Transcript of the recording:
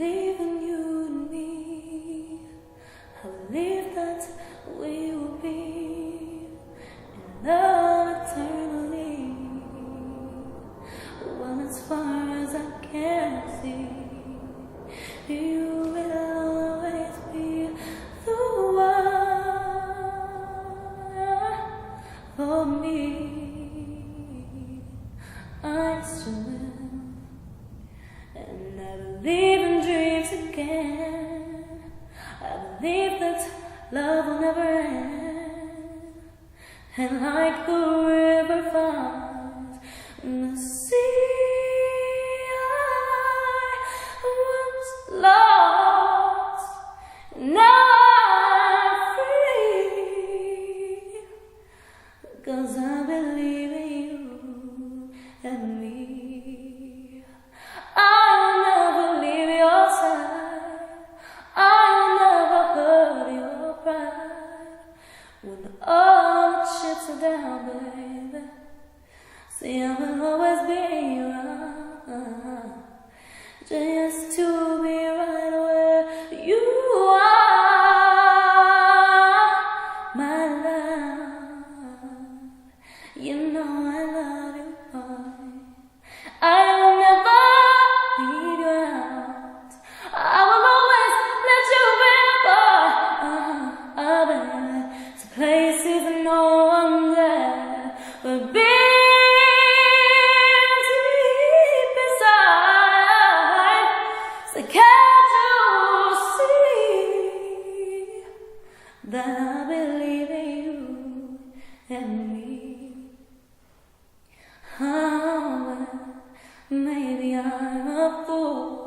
believe in you and me. I believe that we will be in love eternally. Well, as far as I can see, you will always be the one for me. I still will, and I believe in dreams again. I believe that love will never end, and like the river finds the sea, I was lost, now I'm free, 'cause I believe in you and me. I'll never leave your side, I'll never hurt your pride. When all the chips are down, baby, see, I will always be around, just to be right where you are, my love. You know I love you, boy. I will never leave you out. I will always let you be a boy. I've been to places no one there, but been deep inside. So can't you see that I believe in you and me? Oh, well, maybe I'm a fool,